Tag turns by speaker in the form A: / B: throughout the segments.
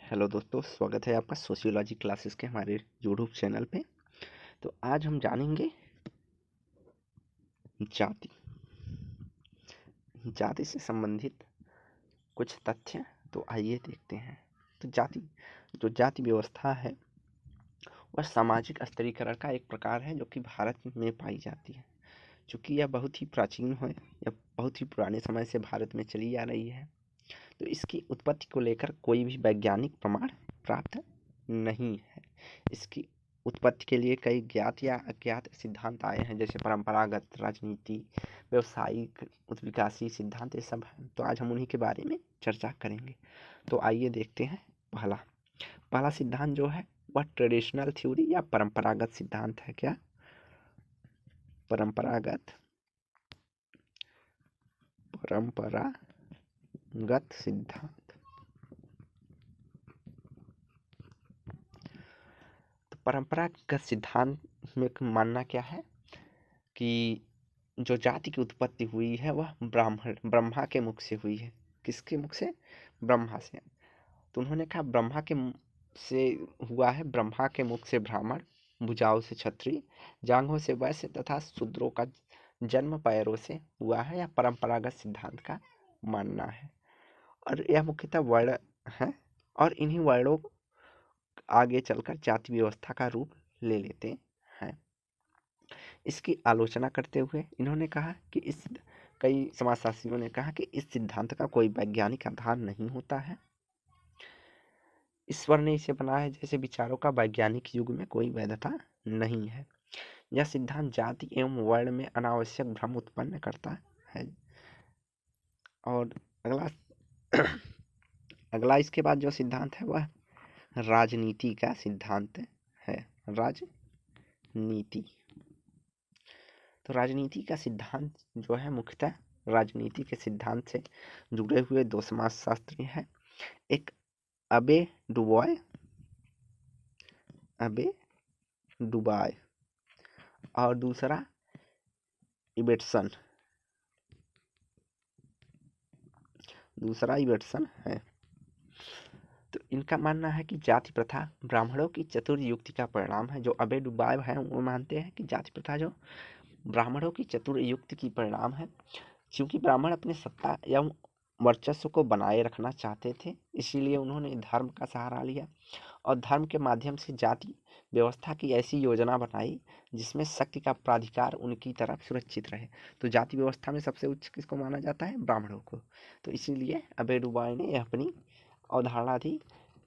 A: Hello दोस्तों, स्वागत है आपका सोशियोलॉजी क्लासेस के हमारे यूट्यूब चैनल पे। तो आज हम जानेंगे जाति जाति से संबंधित कुछ तथ्य। तो आइए देखते हैं। तो जाति व्यवस्था है वह सामाजिक स्तरीकरण का एक प्रकार है जो कि भारत में पाई जाती है। चूँकि यह बहुत ही प्राचीन है, यह बहुत ही पुराने समय से भारत में चली आ रही है, तो इसकी उत्पत्ति को लेकर कोई भी वैज्ञानिक प्रमाण प्राप्त नहीं है। इसकी उत्पत्ति के लिए कई ज्ञात या अज्ञात सिद्धांत आए हैं, जैसे परंपरागत, राजनीति, व्यवसायिक, उत्विकासी सिद्धांत, ये सब हैं। तो आज हम उन्हीं के बारे में चर्चा करेंगे। तो आइए देखते हैं। पहला पहला सिद्धांत जो है वह ट्रेडिशनल थ्योरी या परंपरागत सिद्धांत है। क्या? परंपरागत सिद्धांत। तो परंपरागत सिद्धांत में मानना क्या है कि जो जाति की उत्पत्ति हुई है वह ब्रह्मा के मुख से हुई है। किसके मुख से? ब्रह्मा से। तो उन्होंने कहा ब्रह्मा के से हुआ है। ब्रह्मा के मुख से ब्राह्मण, भुजाओं से क्षत्रिय, जांघों से वैश्य तथा शूद्रों का जन्म पैरों से हुआ है। यह परंपरागत सिद्धांत का मानना है और यह मुख्यतः वर्ण है और इन्हीं वर्णों आगे चलकर जाति व्यवस्था का रूप ले लेते हैं। इसकी आलोचना करते हुए इन्होंने कहा कि कई समाजशास्त्रियों ने कहा कि इस सिद्धांत का कोई वैज्ञानिक आधार नहीं होता है। ईश्वर ने इसे बनाया जैसे विचारों का वैज्ञानिक युग में कोई वैधता नहीं है। यह सिद्धांत जाति एवं वर्ण में अनावश्यक भ्रम उत्पन्न करता है। और अगला अगला इसके बाद जो सिद्धांत है वह राजनीति का सिद्धांत है। राजनीति। तो राजनीति का सिद्धांत जो है मुख्यतः राजनीति के सिद्धांत से जुड़े हुए दो समाजशास्त्री हैं। एक अबे डुबॉय और दूसरा इबेटसन है। तो इनका मानना है कि जाति प्रथा ब्राह्मणों की चतुर युक्ति का परिणाम है। जो अबे डुबॉय है वो मानते हैं कि जाति प्रथा जो ब्राह्मणों की चतुर युक्ति की परिणाम है, क्योंकि ब्राह्मण अपने सत्ता एवं वर्चस्व को बनाए रखना चाहते थे, इसीलिए उन्होंने धर्म का सहारा लिया और धर्म के माध्यम से जाति व्यवस्था की ऐसी योजना बनाई जिसमें शक्ति का प्राधिकार उनकी तरफ सुरक्षित रहे। तो जाति व्यवस्था में सबसे उच्च किसको माना जाता है? ब्राह्मणों को। तो इसीलिए अबे डुबॉय ने यह अपनी अवधारणा थी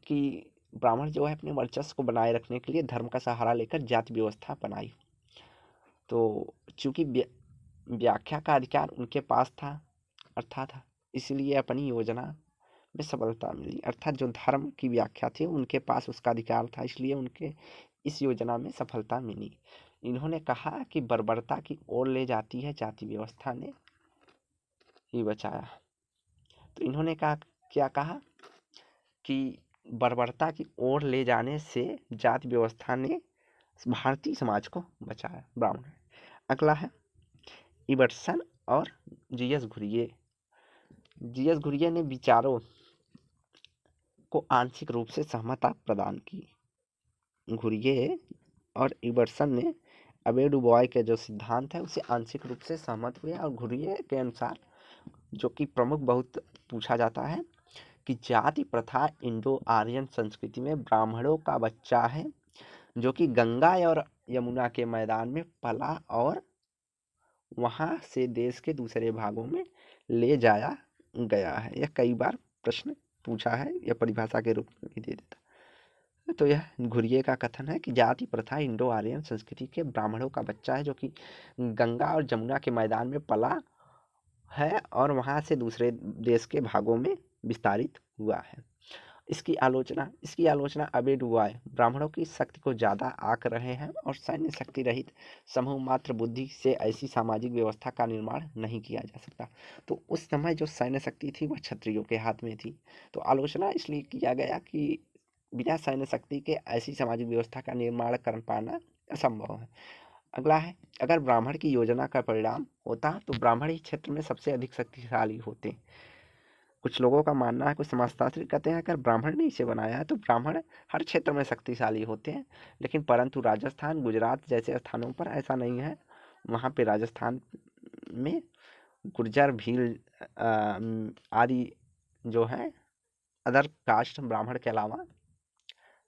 A: कि ब्राह्मण जो है अपने वर्चस्व को बनाए रखने के लिए धर्म का सहारा लेकर जाति व्यवस्था बनाई। तो चूंकि व्याख्या का अधिकार उनके पास था, अर्थात इसलिए अपनी योजना में सफलता मिली। अर्थात जो धर्म की व्याख्या थी उनके पास उसका अधिकार था, इसलिए उनके इस योजना में सफलता मिली। इन्होंने कहा कि बर्बरता की ओर ले जाती है जाति व्यवस्था ने ही बचाया। तो इन्होंने क्या कहा कि बर्बरता की ओर ले जाने से जाति व्यवस्था ने भारतीय समाज को बचाया, ब्राह्मण। अगला है इबर्सन और जीएस घुरिये ने विचारों को आंशिक रूप से सहमता प्रदान की। घुरिये और इबर्सन ने अबे डुबॉय के जो सिद्धांत है उसे आंशिक रूप से सहमत हुए और घुरिये के अनुसार, जो कि प्रमुख बहुत पूछा जाता है, कि जाति प्रथा इंडो आर्यन संस्कृति में ब्राह्मणों का बच्चा है जो कि गंगा और यमुना के मैदान में पला और वहां से देश के दूसरे भागों में ले जाया गया है। यह कई बार प्रश्न पूछा है, यह परिभाषा के रूप में भी दे देता। तो यह घुरिये का कथन है कि जाति प्रथा इंडो आर्यन संस्कृति के ब्राह्मणों का बच्चा है जो कि गंगा और जमुना के मैदान में पला है और वहां से दूसरे देश के भागों में विस्तारित हुआ है। इसकी आलोचना अबे डुबॉय ब्राह्मणों की शक्ति को ज्यादा आंक रहे हैं और सैन्य शक्ति रहित समूह मात्र बुद्धि से ऐसी सामाजिक व्यवस्था का निर्माण नहीं किया जा सकता। तो उस समय जो सैन्य शक्ति थी वह क्षत्रियों के हाथ में थी। तो आलोचना इसलिए किया गया कि बिना सैन्य शक्ति के ऐसी सामाजिक व्यवस्था का निर्माण कर पाना असंभव है। अगला है, अगर ब्राह्मण की योजना का परिणाम होता तो ब्राह्मण ही क्षेत्र में सबसे अधिक शक्तिशाली होते। कुछ लोगों का मानना है, कुछ समाजशास्त्री कहते हैं अगर ब्राह्मण ने इसे बनाया है तो ब्राह्मण हर क्षेत्र में शक्तिशाली होते हैं, लेकिन परंतु राजस्थान गुजरात जैसे स्थानों पर ऐसा नहीं है। वहाँ पे राजस्थान में गुर्जर भील आदि जो है अदर कास्ट ब्राह्मण के अलावा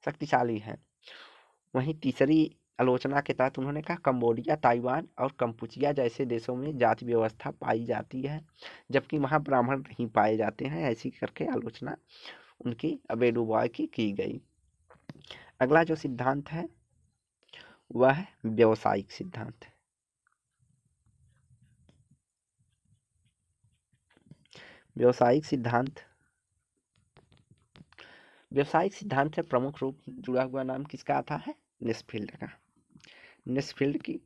A: शक्तिशाली हैं। वहीं तीसरी आलोचना के तहत उन्होंने कहा कंबोडिया, ताइवान और कंपुचिया जैसे देशों में जाति व्यवस्था पाई जाती है, जबकि वहाँ ब्राह्मण नहीं पाए जाते हैं। ऐसी करके आलोचना उनकी अबे-डुबोis की गई। अगला जो सिद्धांत है वह है व्यावसायिक सिद्धांत। व्यावसायिक सिद्धांत से प्रमुख रूप जुड़ा हुआ नाम किसका आता है? निस्फील्ड का। निस्फील्ड की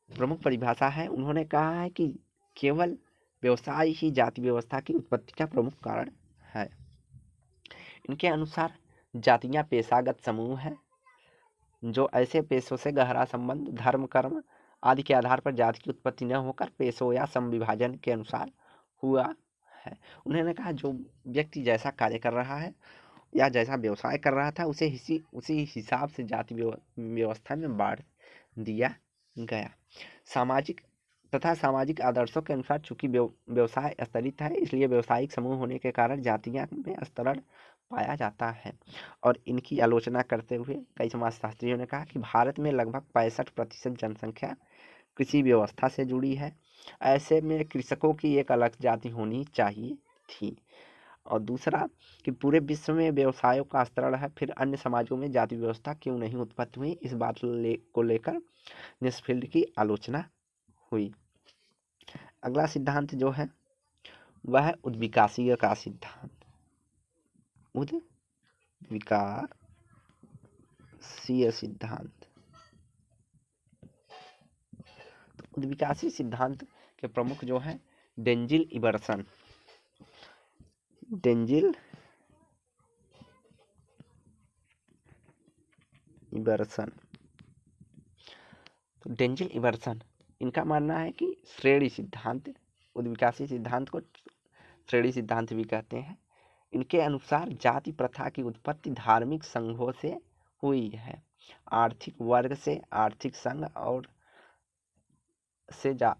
A: प्रमुख परिभाषा है, उन्होंने कहा है कि केवल व्यवसाय ही जाति व्यवस्था की उत्पत्ति का प्रमुख कारण है। इनके अनुसार जातियां पेशागत समूह है जो ऐसे पेशों से गहरा संबंध, धर्म, कर्म आदि के आधार पर जाति की उत्पत्ति न होकर पेशों या समविभाजन के अनुसार हुआ है। उन्होंने कहा जो व्यक्ति जैसा कार्य कर रहा है या जैसा व्यवसाय कर रहा था उसे उसी हिसाब से जाति व्यवस्था में बांट दिया गया। सामाजिक आदर्शों के अनुसार चूंकि व्यवसाय स्तरित है, इसलिए व्यवसायिक समूह होने के कारण जातियां में स्तरण पाया जाता है। और इनकी आलोचना करते हुए कई समाजशास्त्रियों ने कहा कि भारत में लगभग 65% जनसंख्या कृषि व्यवस्था से जुड़ी है। ऐसे में कृषकों की एक अलग जाति होनी चाहिए थी। और दूसरा कि पूरे विश्व में व्यवसायों का स्तरण है, फिर अन्य समाजों में जाति व्यवस्था क्यों नहीं उत्पत्ति हुई, इस बात को लेकर निस्फील्ड की आलोचना हुई। अगला सिद्धांत जो है वह है उद्विकासीय का सिद्धांत। उद्विकासीय सिद्धांत। तो उद्विकासीय सिद्धांत के प्रमुख जो है डेंजिल इबर्सन। तो डेंजिल इबर्सन इनका मानना है कि श्रेणी सिद्धांत, उद्विकासीय सिद्धांत को श्रेणी सिद्धांत भी कहते हैं। इनके अनुसार जाति प्रथा की उत्पत्ति धार्मिक संघों से हुई है, आर्थिक वर्ग से आर्थिक संघ और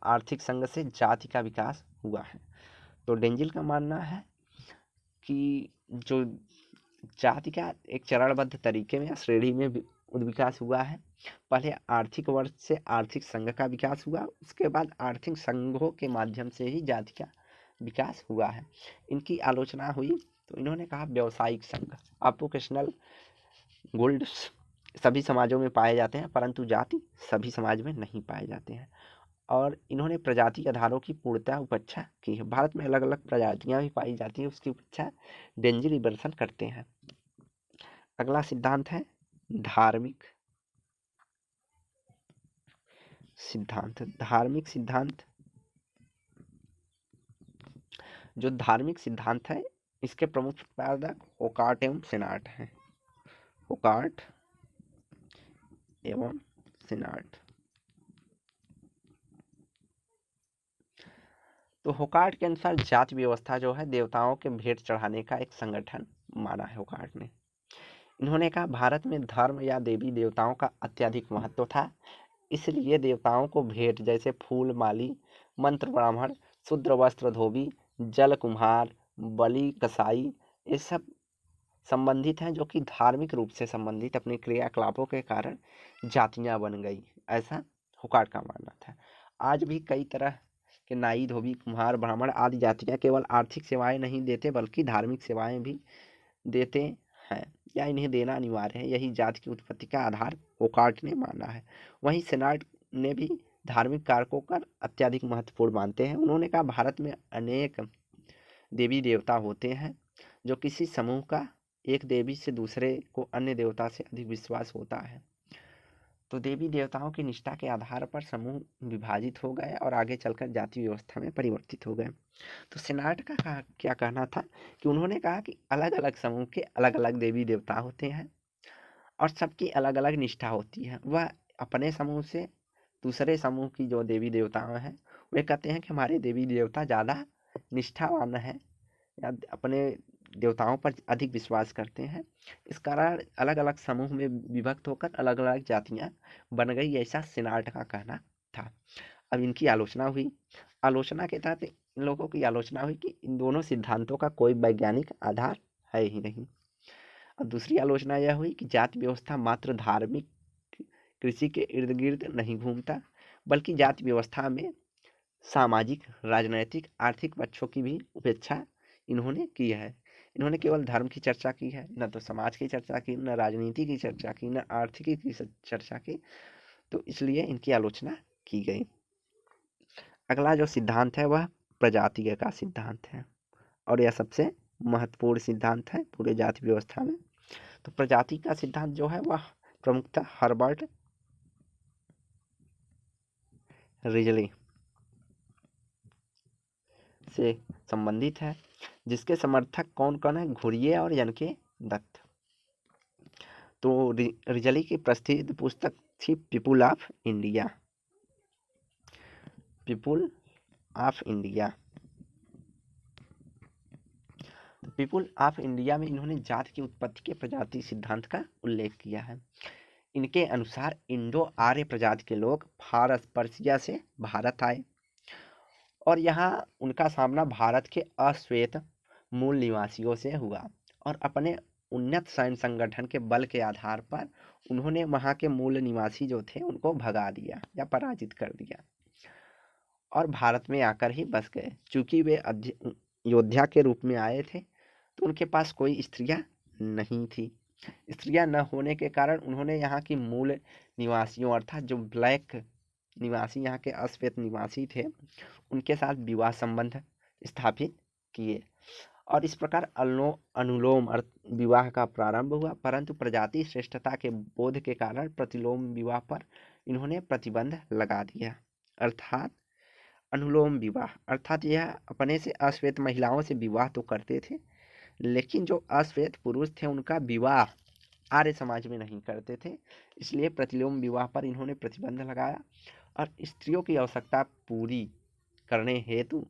A: आर्थिक संघ से जाति का विकास हुआ है। तो डेंजिल का मानना है कि जो जाति का एक चरणबद्ध तरीके में श्रेणी में विकास हुआ है। पहले आर्थिक वर्ग से आर्थिक संघ का विकास हुआ, उसके बाद आर्थिक संघों के माध्यम से ही जाति का विकास हुआ है। इनकी आलोचना हुई तो इन्होंने कहा व्यावसायिक संघ, ऑक्युपेशनल गुल्ड्स सभी समाजों में पाए जाते हैं, परंतु जाति सभी समाज में नहीं पाए जाते हैं। और इन्होंने प्रजाति आधारों की पूर्णतः उपेक्षा की है। भारत में अलग अलग प्रजातियां भी पाई जाती हैं, उसकी उपेक्षा डेंजिल इबर्सन करते हैं। अगला सिद्धांत है धार्मिक सिद्धांत। धार्मिक सिद्धांत जो धार्मिक सिद्धांत है इसके प्रमुख प्रतिपादक ओकार्ट एवं सेनार्ट हैं। ओकार्ट एवं सेनार्ट। तो होकार्ट के अनुसार जाति व्यवस्था जो है देवताओं के भेंट चढ़ाने का एक संगठन माना है होकार्ट ने। इन्होंने कहा भारत में धर्म या देवी देवताओं का अत्यधिक महत्व था, इसलिए देवताओं को भेंट जैसे फूल माली, मंत्र ब्राह्मण, शूद्र वस्त्र धोबी, जल कुम्हार, बलि कसाई ये सब संबंधित हैं, जो कि धार्मिक रूप से संबंधित अपने क्रियाकलापों के कारण जातियां बन गई, ऐसा होकार्ट का मानना था। आज भी कई तरह के नाई, धोबी, कुम्हार, ब्राह्मण आदि जातियां केवल आर्थिक सेवाएं नहीं देते बल्कि धार्मिक सेवाएं भी देते हैं या इन्हें देना अनिवार्य है। यही जाति की उत्पत्ति का आधार ओकार्ट ने माना है। वहीं सेनार्ट ने भी धार्मिक कारकों का अत्यधिक महत्वपूर्ण मानते हैं। उन्होंने कहा भारत में अनेक देवी देवता होते हैं, जो किसी समूह का एक देवी से दूसरे को अन्य देवता से अधिक विश्वास होता है, तो देवी देवताओं की निष्ठा के आधार पर समूह विभाजित हो गए और आगे चलकर जाति व्यवस्था में परिवर्तित हो गए। तो सेनार्ट का क्या कहना था कि उन्होंने कहा कि अलग अलग समूह के अलग अलग देवी देवता होते हैं और सबकी अलग अलग निष्ठा होती है। वह अपने समूह से दूसरे समूह की जो देवी देवताएं हैं वे कहते हैं कि हमारे देवी देवता ज़्यादा निष्ठावान है या अपने देवताओं पर अधिक विश्वास करते हैं। इस कारण अलग अलग समूह में विभक्त होकर अलग अलग जातियां बन गई, ऐसा सेनाट का कहना था। अब इनकी आलोचना हुई। आलोचना के तहत इन लोगों की आलोचना हुई कि इन दोनों सिद्धांतों का कोई वैज्ञानिक आधार है ही नहीं। और दूसरी आलोचना यह हुई कि जाति व्यवस्था मात्र धार्मिक कृषि के इर्द गिर्द नहीं घूमता, बल्कि जाति व्यवस्था में सामाजिक, राजनैतिक, आर्थिक पक्षों की भी उपेक्षा इन्होंने की है। इन्होंने केवल धर्म की चर्चा की है, न तो समाज की चर्चा की, न राजनीति की चर्चा की, न आर्थिकी की चर्चा की, तो इसलिए इनकी आलोचना की गई। अगला जो सिद्धांत है वह प्रजातीय का सिद्धांत है, और यह सबसे महत्वपूर्ण सिद्धांत है पूरे जाति व्यवस्था में। तो प्रजाति का सिद्धांत जो है वह प्रमुखतः हर्बर्ट रिजली से संबंधित है, जिसके समर्थक कौन कौन है? घुरिये और यनके दत्त। तो रिजली की प्रसिद्ध पुस्तक थी people of India. People of India, people of India में इन्होंने जाति की उत्पत्ति के प्रजाति सिद्धांत का उल्लेख किया है। इनके अनुसार इंडो आर्य प्रजाति के लोग फारस पर्सिया से भारत आए और यहाँ उनका सामना भारत के अश्वेत मूल निवासियों से हुआ, और अपने उन्नत सैन्य संगठन के बल के आधार पर उन्होंने वहाँ के मूल निवासी जो थे उनको भगा दिया या पराजित कर दिया और भारत में आकर ही बस गए। चूंकि वे योद्धा के रूप में आए थे तो उनके पास कोई स्त्रियां नहीं थी। स्त्रियां न होने के कारण उन्होंने यहाँ की मूल निवासियों अर्थात जो ब्लैक निवासी, यहाँ के अश्वेत निवासी थे, उनके साथ विवाह संबंध स्थापित किए और इस प्रकार अनुलोम विवाह का प्रारंभ हुआ। परंतु प्रजाति श्रेष्ठता के बोध के कारण प्रतिलोम विवाह पर इन्होंने प्रतिबंध लगा दिया। अर्थात अनुलोम विवाह अर्थात यह अपने से अश्वेत महिलाओं से विवाह तो करते थे, लेकिन जो अश्वेत पुरुष थे उनका विवाह आर्य समाज में नहीं करते थे। इसलिए प्रतिलोम विवाह पर इन्होंने प्रतिबंध लगाया और स्त्रियों की आवश्यकता पूरी करने हेतु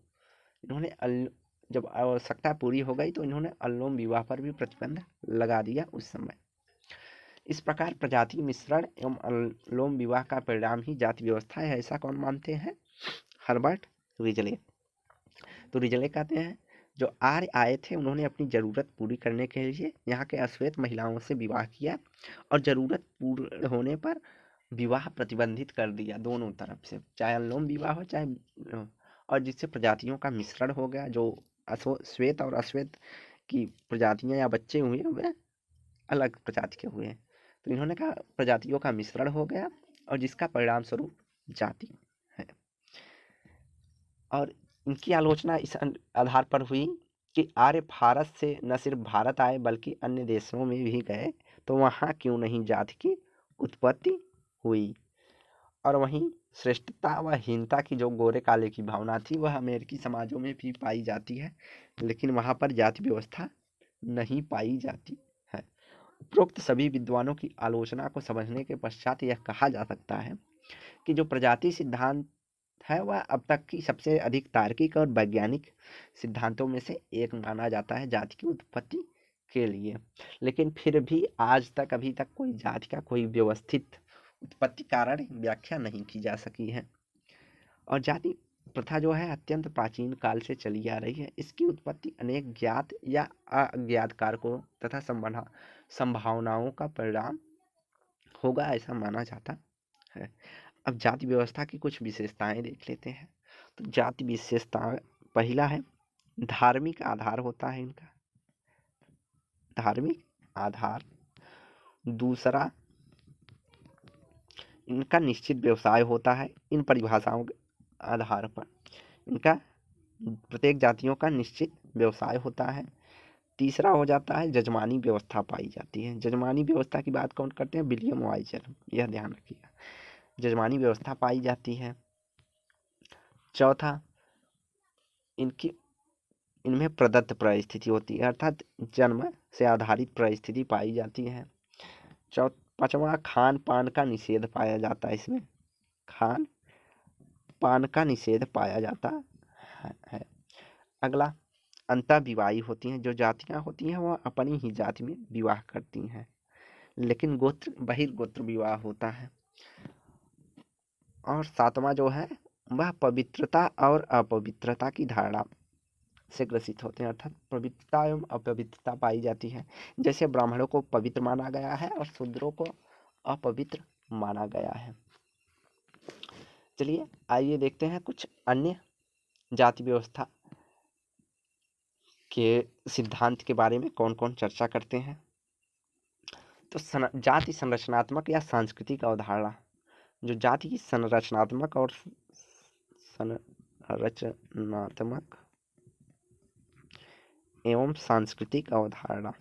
A: इन्होंने जब आवश्यकता पूरी हो गई तो इन्होंने अनुलोम विवाह पर भी प्रतिबंध लगा दिया उस समय। इस प्रकार प्रजाति मिश्रण एवं अनुलोम विवाह का परिणाम ही जाति व्यवस्था है, ऐसा कौन मानते हैं? Herbert Risley. तो रिजले कहते हैं जो आर्य आए थे उन्होंने अपनी ज़रूरत पूरी करने के लिए यहाँ के अश्वेत महिलाओं से विवाह किया और ज़रूरत पूर्ण होने पर विवाह प्रतिबंधित कर दिया दोनों तरफ से, चाहे अनुलोम विवाह हो चाहे, और जिससे प्रजातियों का मिश्रण हो गया। जो श्वेत और अश्वेत की प्रजातियां या बच्चे हुए वे अलग प्रजाति के हुए, तो इन्होंने कहा प्रजातियों का मिश्रण हो गया और जिसका परिणाम स्वरूप जाति है। और इनकी आलोचना इस आधार पर हुई कि आर्य भारत से न सिर्फ भारत आए बल्कि अन्य देशों में भी गए, तो वहाँ क्यों नहीं जाति की उत्पत्ति हुई। और वहीं श्रेष्ठता व हीनता की जो गोरे काले की भावना थी वह अमेरिकी समाजों में भी पाई जाती है, लेकिन वहाँ पर जाति व्यवस्था नहीं पाई जाती है। उपरोक्त सभी विद्वानों की आलोचना को समझने के पश्चात यह कहा जा सकता है कि जो प्रजाति सिद्धांत है वह अब तक की सबसे अधिक तार्किक और वैज्ञानिक सिद्धांतों में से एक माना जाता है जाति की उत्पत्ति के लिए। लेकिन फिर भी आज तक अभी तक कोई जाति का कोई व्यवस्थित उत्पत्ति कारण व्याख्या नहीं की जा सकी है। और जाति प्रथा जो है अत्यंत प्राचीन काल से चली आ रही है। इसकी उत्पत्ति अनेक ज्ञात या अज्ञात कारकों तथा संभावनाओं का परिणाम होगा ऐसा माना जाता है। अब जाति व्यवस्था की कुछ विशेषताएं देख लेते हैं। तो जाति विशेषता पहला है धार्मिक आधार होता है इनका, धार्मिक आधार। दूसरा इनका निश्चित व्यवसाय होता है। इन परिभाषाओं के आधार पर इनका प्रत्येक जातियों का निश्चित व्यवसाय होता है। तीसरा हो जाता है जजमानी व्यवस्था पाई जाती है। जजमानी व्यवस्था की बात कौन करते हैं? विलियम वाइजर, यह ध्यान रखिएगा, जजमानी व्यवस्था पाई जाती है। चौथा इनमें प्रदत्त परिस्थिति होती है अर्थात जन्म से आधारित परिस्थिति पाई जाती है। पांचवा खान पान का निषेध पाया जाता है। इसमें खान पान का निषेध पाया जाता है। अगला अंतःविवाही होती हैं। जो जातियां होती हैं वह अपनी ही जाति में विवाह करती हैं, लेकिन गोत्र बहिर्गोत्र विवाह होता है। और सातवां जो है वह पवित्रता और अपवित्रता की धारणा से ग्रसित होते हैं, अर्थात पवित्रता एवं अपवित्रता पाई जाती है। जैसे ब्राह्मणों को पवित्र माना गया है और शूद्रों को अपवित्र माना गया है। चलिए आइए देखते हैं कुछ अन्य जाति व्यवस्था के सिद्धांत के बारे में कौन कौन चर्चा करते हैं। तो जाति संरचनात्मक या सांस्कृतिक अवधारणा। जो जाति की संरचनात्मक और संरचनात्मक एवं सांस्कृतिक अवधारणा।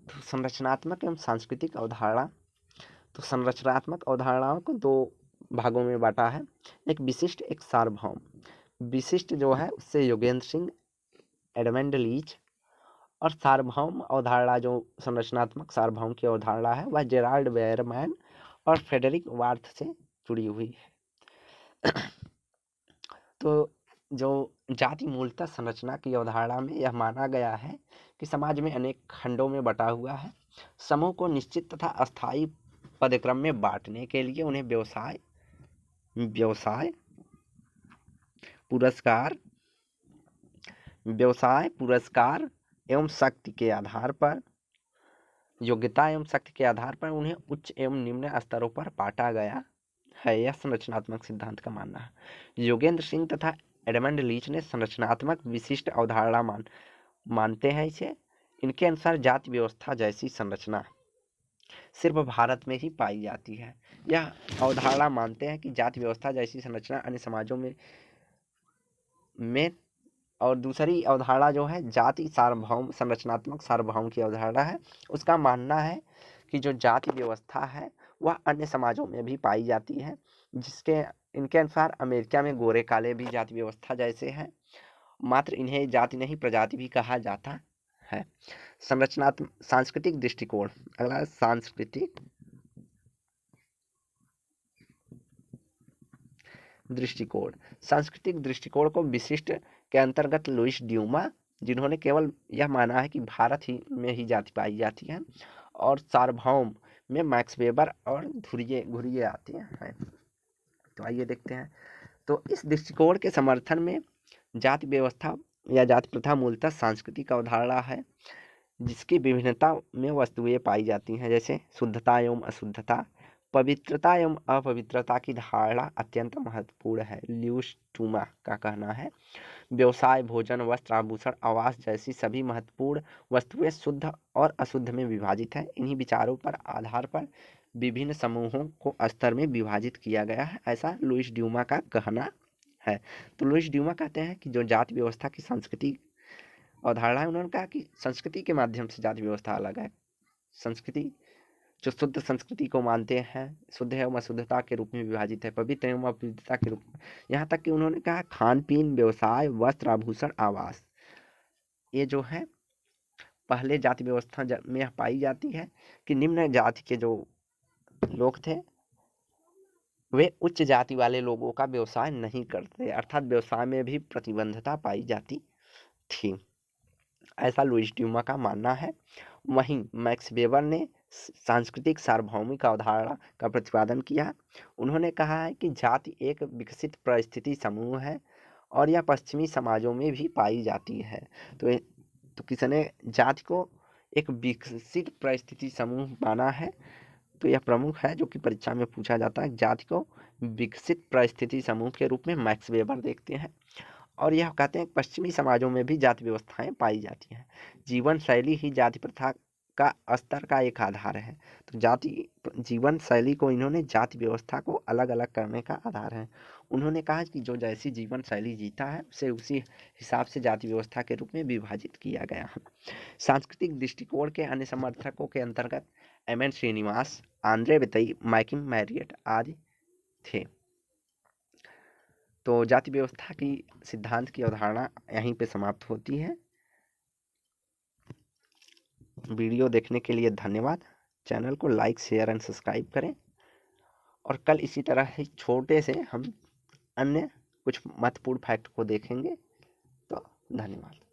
A: तो संरचनात्मक एवं सांस्कृतिक अवधारणा, तो संरचनात्मक अवधारणाओं को दो भागों में बांटा है, एक विशिष्ट एक सार्वभौम। विशिष्ट जो है उससे योगेंद्र सिंह, एडमंड लीच, और सार्वभौम अवधारणा जो संरचनात्मक सार्वभौम की अवधारणा है वह जेराल्ड वेयरमैन और फ्रेडरिक वार्थ से जुड़ी हुई है। तो जो जाति मूलतः संरचना की अवधारणा में यह माना गया है कि समाज में अनेक खंडों में बटा हुआ है। समूह को निश्चित तथा अस्थायी पदक्रम में बांटने के लिए उन्हें व्यवसाय, पुरस्कार एवं शक्ति के आधार पर, योग्यता एवं शक्ति के आधार पर उन्हें उच्च एवं निम्न स्तरों पर बांटा गया है। यह संरचनात्मक सिद्धांत का मानना है। योगेंद्र सिंह तथा एडमंड लीच ने संरचनात्मक विशिष्ट अवधारणा मानते हैं इसे। इनके अनुसार जाति व्यवस्था जैसी संरचना सिर्फ भारत में ही पाई जाती है। यह अवधारणा मानते हैं कि जाति व्यवस्था जैसी संरचना अन्य समाजों में और दूसरी अवधारणा जो है जाति सार्वभौम, संरचनात्मक सार्वभौम की अवधारणा है। उसका मानना है कि जो जाति व्यवस्था है वह अन्य समाजों में भी पाई जाती है, जिसके इनके अनुसार अमेरिका में गोरे काले भी जाति व्यवस्था जैसे हैं, मात्र इन्हें जाति नहीं प्रजाति भी कहा जाता है। संरचनात्मक सांस्कृतिक दृष्टिकोण, अगला सांस्कृतिक दृष्टिकोण। सांस्कृतिक दृष्टिकोण को विशिष्ट के अंतर्गत लुईस ड्यूमा, जिन्होंने केवल यह माना है कि भारत ही में ही जाति पाई जाती है, और सार्वभौम में मैक्स वेबर और घुरिये आते हैं। तो आइए देखते हैं। तो इस दृष्टिकोण के समर्थन में जाति व्यवस्था या जाति प्रथा मूलतः सांस्कृतिक अवधारणा है, जिसकी विभिन्नता में वस्तुएं पाई जाती हैं, जैसे शुद्धता एवं अशुद्धता, पवित्रता एवं अपवित्रता की धारणा अत्यंत महत्वपूर्ण है। ल्यूस टूमा का कहना है व्यवसाय, भोजन, वस्त्र, आभूषण, आवास जैसी सभी महत्वपूर्ण वस्तुएं शुद्ध और अशुद्ध में विभाजित है। इन्हीं विचारों पर आधार पर विभिन्न समूहों को स्तर में विभाजित किया गया है, ऐसा लुईस ड्यूमा का कहना है। तो लुईस ड्यूमा कहते हैं कि जो जाति व्यवस्था की संस्कृति अवधारणा है, उन्होंने कहा कि संस्कृति के माध्यम से जाति व्यवस्था अलग है। संस्कृति जो शुद्ध संस्कृति को मानते हैं, शुद्ध एवं अशुद्धता के रूप में विभाजित है, पवित्र एवं अपवित्रता के रूप में। यहाँ तक कि उन्होंने कहा खान पीन, व्यवसाय, वस्त्र, आभूषण, आवास, ये जो है पहले जाति व्यवस्था में पाई जाती है कि निम्न जाति के जो लोग थे वे उच्च जाति वाले लोगों का व्यवसाय नहीं करते, अर्थात व्यवसाय में भी प्रतिबंधता पाई जाती थी, ऐसा लुईस ड्यूमा का मानना है। वहीं मैक्स वेबर ने सांस्कृतिक सार्वभौमिक अवधारणा का प्रतिपादन किया। उन्होंने कहा है कि जाति एक विकसित परिस्थिति समूह है और यह पश्चिमी समाजों में भी पाई जाती है। तो किसने जाति को एक विकसित परिस्थिति समूह माना है? तो यह प्रमुख है जो कि परीक्षा में पूछा जाता है। जाति को विकसित परिस्थिति समूह के रूप में मैक्स वेबर देखते हैं, और यह कहते हैं पश्चिमी समाजों में भी जाति व्यवस्थाएं पाई जाती हैं। जीवन शैली ही जाति प्रथा का स्तर का एक आधार है। तो जाति जीवन शैली को इन्होंने जाति व्यवस्था को अलग अलग करने का आधार है। उन्होंने कहा कि जो जैसी जीवन शैली जीता है उसे उसी हिसाब से जाति व्यवस्था के रूप में विभाजित किया गया है। सांस्कृतिक दृष्टिकोण के अन्य समर्थकों के अंतर्गत एम.एन. श्रीनिवास, आंद्रे बेतई, माइकिल मैरियट आदि थे। तो जाति व्यवस्था की सिद्धांत की अवधारणा यहीं पे समाप्त होती है। वीडियो देखने के लिए धन्यवाद। चैनल को लाइक, शेयर एंड सब्सक्राइब करें, और कल इसी तरह ही छोटे से हम अन्य कुछ महत्वपूर्ण फैक्ट को देखेंगे। तो धन्यवाद।